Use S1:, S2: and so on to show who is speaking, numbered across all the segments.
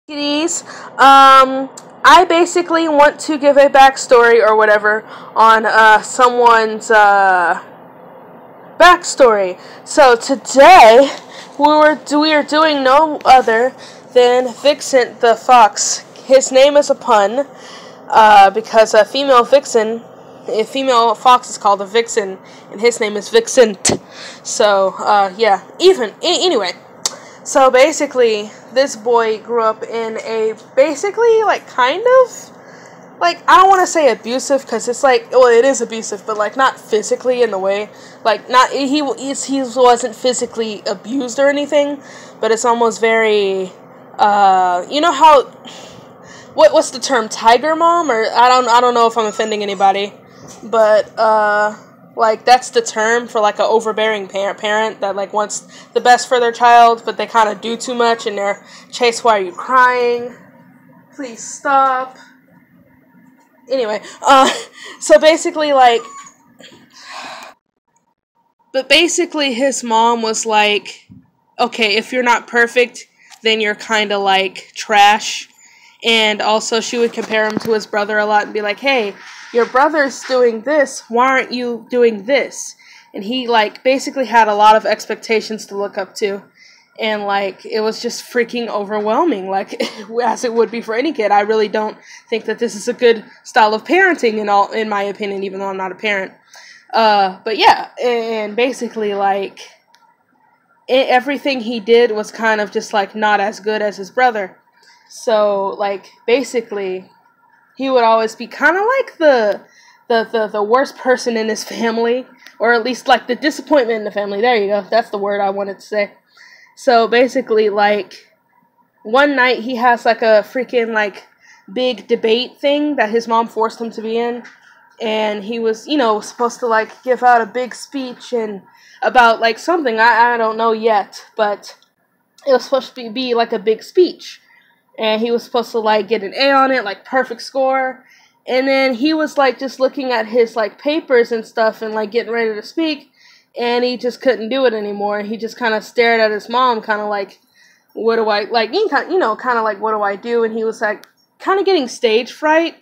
S1: Kitties. I basically want to give a backstory or whatever on someone's backstory. So today we are doing no other than Vincent the fox. His name is a pun because a female fox is called a vixen, and his name is Vincent. So yeah. Anyway. So basically, this boy grew up in a basically kind of I don't want to say abusive because it's it is abusive, but not physically in the way not he wasn't physically abused or anything, but it's almost very you know how what's the term, tiger mom, or I don't know if I'm offending anybody, but that's the term for a overbearing parent that wants the best for their child, but they kind of do too much and they're Chase, why are you crying? Please stop. Anyway, so basically his mom was like, okay, if you're not perfect, then you're kind of trash. And also she would compare him to his brother a lot and be like, hey, your brother's doing this, why aren't you doing this? And he basically had a lot of expectations to look up to, and it was just freaking overwhelming, as it would be for any kid. I really don't think that this is a good style of parenting in my opinion, even though I'm not a parent. But yeah, and basically everything he did was kind of just not as good as his brother. So basically he would always be kind of the worst person in his family, or at least the disappointment in the family. There you go. That's the word I wanted to say. So basically one night he has a freaking big debate thing that his mom forced him to be in, and he was supposed to give out a big speech and about something I don't know yet, but it was supposed to be a big speech. And he was supposed to get an A on it, perfect score. And then he was just looking at his papers and stuff and getting ready to speak, and he just couldn't do it anymore. He just kind of stared at his mom, kind of what do I what do I do? And he was kind of getting stage fright,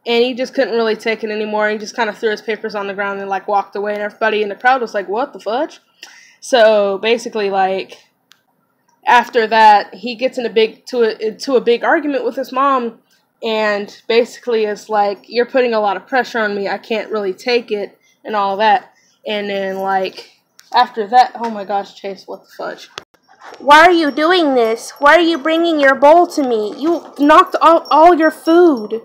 S1: and he just couldn't really take it anymore. He just kind of threw his papers on the ground and walked away, and everybody in the crowd was like, what the fudge? So basically after that, he gets into a big argument with his mom, and basically is you're putting a lot of pressure on me, I can't really take it, and all that. And then after that, oh my gosh, Chase, what the fudge? Why are you doing this? Why are you bringing your bowl to me? You knocked out all your food.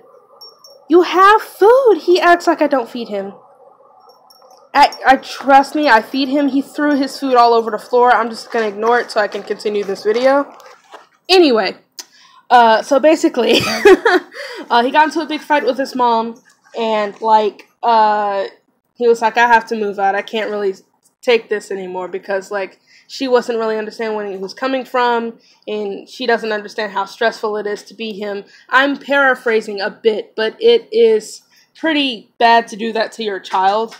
S1: You have food. He acts like I don't feed him. I trust me, I feed him. He threw his food all over the floor. I'm just going to ignore it so I can continue this video. Anyway, so basically, he got into a big fight with his mom, and he was like, I have to move out. I can't really take this anymore because she wasn't really understanding where he was coming from, and she doesn't understand how stressful it is to be him. I'm paraphrasing a bit, but it is pretty bad to do that to your child.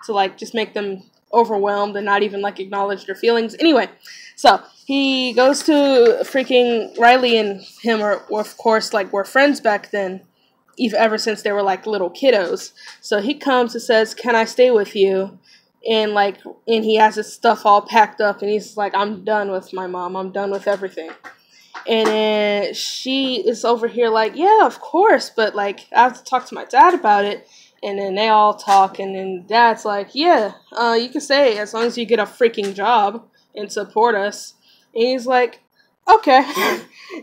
S1: To just make them overwhelmed and not even acknowledge their feelings. Anyway, so he goes to freaking Riley, and him are of course were friends back then, ever since they were little kiddos. So he comes and says, can I stay with you? And and he has his stuff all packed up, and he's like, I'm done with my mom, I'm done with everything. And then she is over here yeah, of course, but I have to talk to my dad about it. And then they all talk, and then Dad's like, yeah, you can stay as long as you get a freaking job and support us. And he's like, okay.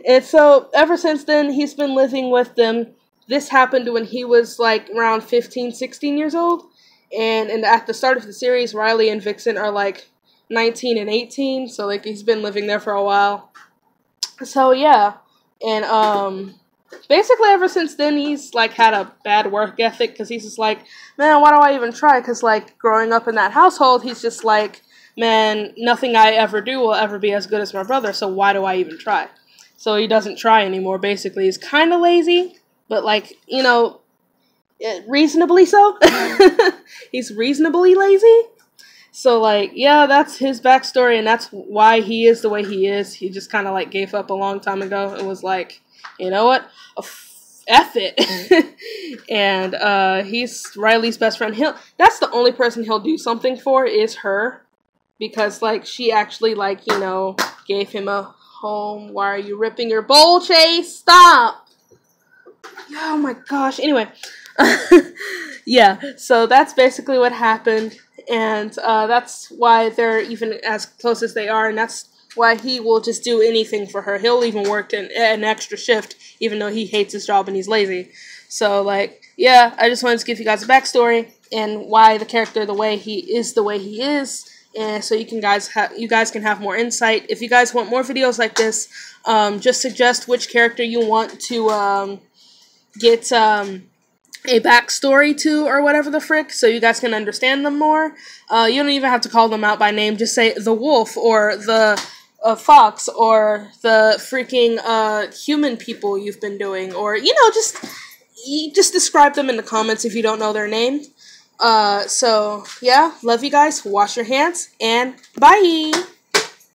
S1: And so ever since then, he's been living with them. This happened when he was around 15, 16 years old. And at the start of the series, Riley and Vincent are 19 and 18. So he's been living there for a while. So yeah. And basically, ever since then, he's had a bad work ethic, because he's just man, why do I even try? Because growing up in that household, he's just man, nothing I ever do will ever be as good as my brother, so why do I even try? So he doesn't try anymore. Basically, he's kind of lazy, but reasonably so. He's reasonably lazy. So, like, yeah, that's his backstory, and that's why he is the way he is. He just kind of, like, gave up a long time ago and was like, you know what? F it. And he's Riley's best friend. That's the only person he'll do something for is her. Because, like, she actually, like, you know, gave him a home. Why are you ripping your bowl, Chase? Stop! Oh my gosh. Anyway. Yeah, so that's basically what happened. And that's why they're even as close as they are. And that's why he will just do anything for her. He'll even work an extra shift, even though he hates his job and he's lazy. So, like, yeah, I just wanted to give you guys a backstory and why the character the way he is. And so you guys can have more insight. If you guys want more videos like this, just suggest which character you want to get a backstory to or whatever the frick, so you guys can understand them more. You don't even have to call them out by name. Just say the wolf or the fox or the freaking human people you've been doing, or you know, just describe them in the comments if you don't know their name. So yeah, love you guys. Wash your hands and bye.